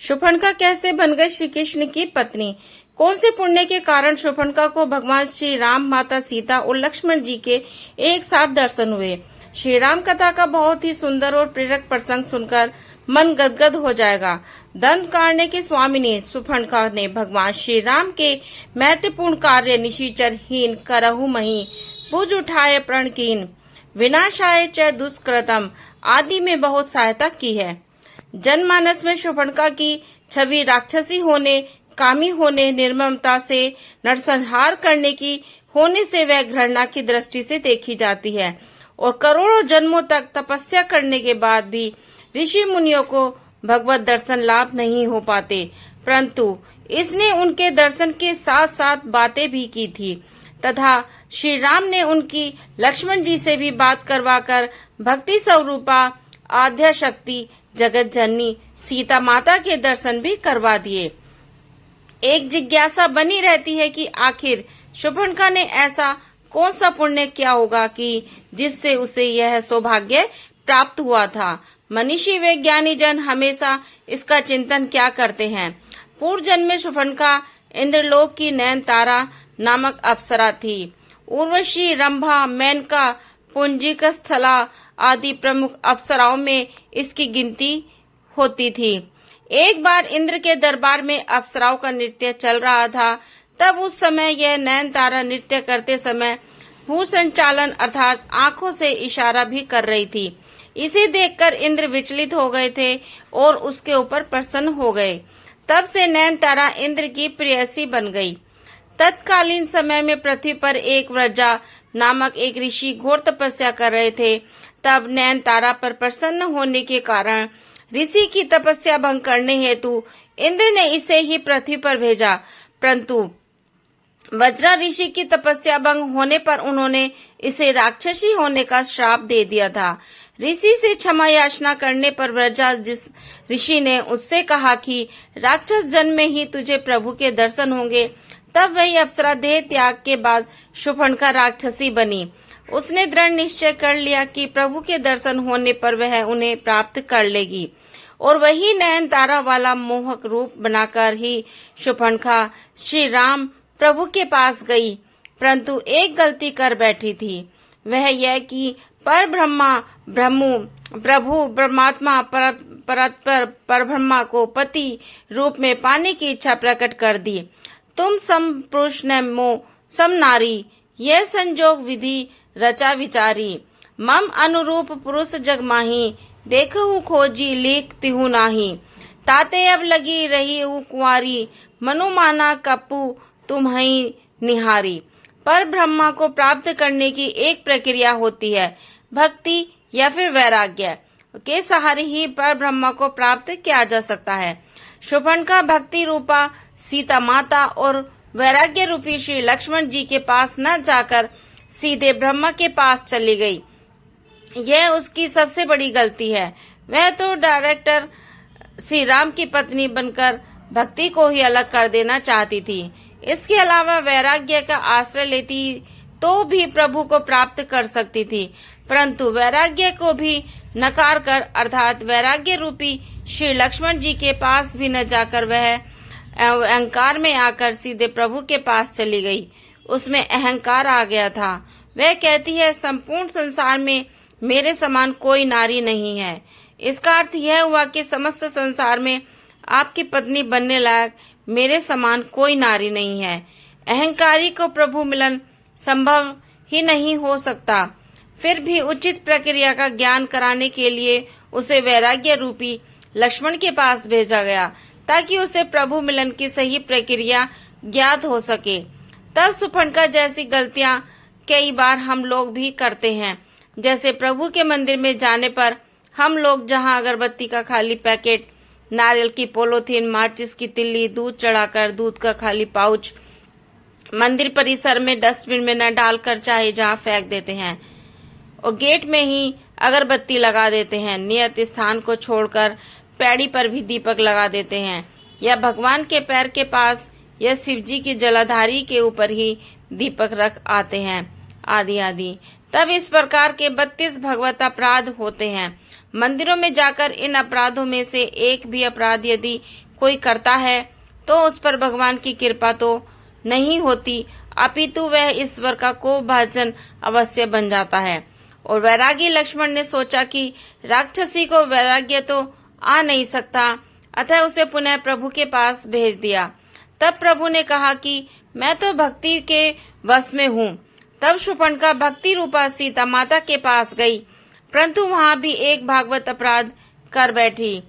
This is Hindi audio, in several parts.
शूर्पणखा कैसे बन गई श्री कृष्ण की पत्नी? कौन से पुण्य के कारण शूर्पणखा को भगवान श्री राम, माता सीता और लक्ष्मण जी के एक साथ दर्शन हुए? श्री राम कथा का बहुत ही सुंदर और प्रेरक प्रसंग सुनकर मन गदगद हो जाएगा। दंडकारण्य के स्वामिनी शूर्पणखा ने भगवान श्री राम के महत्वपूर्ण कार्य निशिचरहीन करहु मही पूज उठाए प्रण कीन विनाशाय च दुष्कृतम आदि में बहुत सहायता की है। जनमानस में शूर्पणखा की छवि राक्षसी होने, कामी होने, निर्ममता से नरसंहार करने की होने से वह घृणा की दृष्टि से देखी जाती है और करोड़ों जन्मों तक तपस्या करने के बाद भी ऋषि मुनियों को भगवत दर्शन लाभ नहीं हो पाते, परंतु इसने उनके दर्शन के साथ साथ बातें भी की थी तथा श्री राम ने उनकी लक्ष्मण जी से भी बात करवाकर भक्ति स्वरूपा आद्या शक्ति जगत जननी सीता माता के दर्शन भी करवा दिए। एक जिज्ञासा बनी रहती है कि आखिर शूर्पणखा ने ऐसा कौन सा पुण्य किया होगा कि जिससे उसे यह सौभाग्य प्राप्त हुआ था। मनीषी व ज्ञानी जन हमेशा इसका चिंतन क्या करते हैं। पूर्व जन्म में शूर्पणखा इंद्रलोक की नयनतारा नामक अप्सरा थी। उर्वशी, रंभा, मेनका, पुंजिका स्थला आदि प्रमुख अप्सराओं में इसकी गिनती होती थी। एक बार इंद्र के दरबार में अप्सराओं का नृत्य चल रहा था। तब उस समय यह नयनतारा नृत्य करते समय भू संचालन अर्थात आंखों से इशारा भी कर रही थी। इसे देखकर इंद्र विचलित हो गए थे और उसके ऊपर प्रसन्न हो गए। तब से नयनतारा इंद्र की प्रेयसी बन गई। तत्कालीन समय में पृथ्वी पर एक व्रजा नामक एक ऋषि घोर तपस्या कर रहे थे। तब नयनतारा पर प्रसन्न होने के कारण ऋषि की तपस्या भंग करने हेतु इंद्र ने इसे ही पृथ्वी पर भेजा, परंतु वज्रा ऋषि की तपस्या भंग होने पर उन्होंने इसे राक्षसी होने का श्राप दे दिया था। ऋषि से क्षमा याचना करने पर व्रजा जिस ऋषि ने उससे कहा कि राक्षस जन्म में ही तुझे प्रभु के दर्शन होंगे। तब वही अप्सरा देह त्याग के बाद शूर्पणखा राक्षसी बनी। उसने दृढ़ निश्चय कर लिया कि प्रभु के दर्शन होने पर वह उन्हें प्राप्त कर लेगी और वही नयनतारा वाला मोहक रूप बनाकर ही शूर्पणखा श्री राम प्रभु के पास गई, परंतु एक गलती कर बैठी थी। वह यह कि पर ब्रह्मा प्रभु परमात्मा परब्रह्मा को पति रूप में पाने की इच्छा प्रकट कर दी। तुम सम पुरुष न मो सम नारी, यह संजोग विधि रचा विचारी। मम अनुरूप पुरुष जग माही, देखहु खोजी लेख तिहु नाही। ताते अब लगी रही हूँ कुंवारी, मनु माना कपू तुम्हई निहारी। पर ब्रह्मा को प्राप्त करने की एक प्रक्रिया होती है, भक्ति या फिर वैराग्य के सहारे ही पर ब्रह्मा को प्राप्त किया जा सकता है। शूर्पणखा भक्ति रूपा सीता माता और वैराग्य रूपी श्री लक्ष्मण जी के पास न जाकर सीधे ब्रह्मा के पास चली गई। यह उसकी सबसे बड़ी गलती है। वह तो डायरेक्टर श्री राम की पत्नी बनकर भक्ति को ही अलग कर देना चाहती थी। इसके अलावा वैराग्य का आश्रय लेती तो भी प्रभु को प्राप्त कर सकती थी, परंतु वैराग्य को भी नकार कर अर्थात वैराग्य रूपी श्री लक्ष्मण जी के पास भी न जाकर वह अहंकार में आकर सीधे प्रभु के पास चली गई। उसमें अहंकार आ गया था। वह कहती है, संपूर्ण संसार में मेरे समान कोई नारी नहीं है। इसका अर्थ यह हुआ कि समस्त संसार में आपकी पत्नी बनने लायक मेरे समान कोई नारी नहीं है। अहंकारी को प्रभु मिलन संभव ही नहीं हो सकता। फिर भी उचित प्रक्रिया का ज्ञान कराने के लिए उसे वैराग्य रूपी लक्ष्मण के पास भेजा गया, ताकि उसे प्रभु मिलन की सही प्रक्रिया ज्ञात हो सके। तब शूर्पणखा जैसी गलतियां कई बार हम लोग भी करते हैं। जैसे प्रभु के मंदिर में जाने पर हम लोग जहां अगरबत्ती का खाली पैकेट, नारियल की पोलोथीन, माचिस की तिल्ली, दूध चढ़ाकर दूध का खाली पाउच मंदिर परिसर में डस्टबिन में न डालकर चाहे जहां फेंक देते हैं और गेट में ही अगरबत्ती लगा देते हैं। नियत स्थान को छोड़कर पैड़ी पर भी दीपक लगा देते हैं या भगवान के पैर के पास या शिव जी की जलाधारी के ऊपर ही दीपक रख आते हैं आदि आदि। तब इस प्रकार के 32 भगवत अपराध होते हैं। मंदिरों में जाकर इन अपराधों में से एक भी अपराध यदि कोई करता है तो उस पर भगवान की कृपा तो नहीं होती, अपितु वह ईश्वर का कोपभाजन अवश्य बन जाता है। और वैरागी लक्ष्मण ने सोचा कि राक्षसी को वैराग्य तो आ नहीं सकता, अतः उसे पुनः प्रभु के पास भेज दिया। तब प्रभु ने कहा कि मैं तो भक्ति के वश में हूँ। तब शूर्पणखा भक्ति रूपा सीता माता के पास गई, परंतु वहाँ भी एक भागवत अपराध कर बैठी।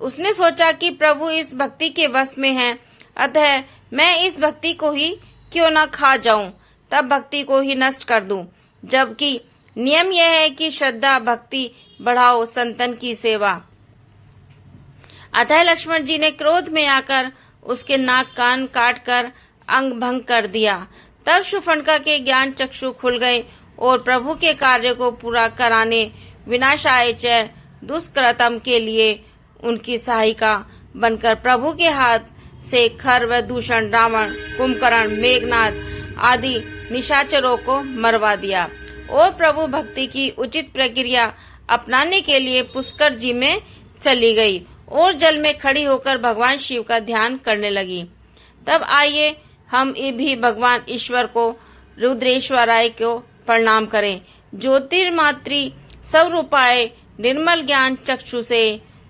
उसने सोचा कि प्रभु इस भक्ति के वश में हैं, अतः मैं इस भक्ति को ही क्यों न खा जाऊं, तब भक्ति को ही नष्ट कर दूं। जबकि नियम यह है कि श्रद्धा भक्ति बढ़ाओ, संतन की सेवा। अतः लक्ष्मण जी ने क्रोध में आकर उसके नाक कान काट कर अंग भंग कर दिया। तब शूर्पणखा के ज्ञान चक्षु खुल गए और प्रभु के कार्य को पूरा कराने विनाशाय च दुष्कृतम के लिए उनकी सहायिका बनकर प्रभु के हाथ से खर व दूषण रावण, कुंभकर्ण, मेघनाथ आदि निशाचरों को मरवा दिया और प्रभु भक्ति की उचित प्रक्रिया अपनाने के लिए पुष्कर जी में चली गई और जल में खड़ी होकर भगवान शिव का ध्यान करने लगी। तब आइए हम भी भगवान ईश्वर को रुद्रेश्वराय को प्रणाम करें। ज्योतिर्मात्री स्वरूपाय निर्मल ज्ञान चक्षु से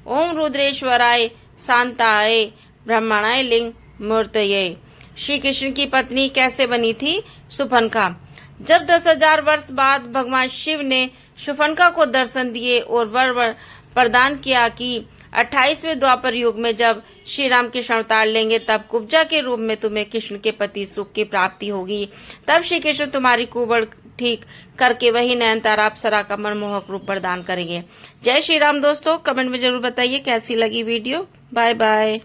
ओम रुद्रेश्वराय शांताय ब्रह्मणाय लिंग मूर्तये। श्री कृष्ण की पत्नी कैसे बनी थी शूर्पणखा? जब 10,000 वर्ष बाद भगवान शिव ने शूर्पणखा को दर्शन दिए और वर प्रदान किया कि 28वें द्वापर युग में जब श्री राम कृष्ण अवतार लेंगे तब कुब्जा के रूप में तुम्हें कृष्ण के पति सुख की प्राप्ति होगी। तब श्री कृष्ण तुम्हारी कुबड़ ठीक करके वही नयनतारा अप्सरा का मनमोहक रूप प्रदान करेंगे। जय श्री राम। दोस्तों कमेंट में जरूर बताइए कैसी लगी वीडियो। Bye bye.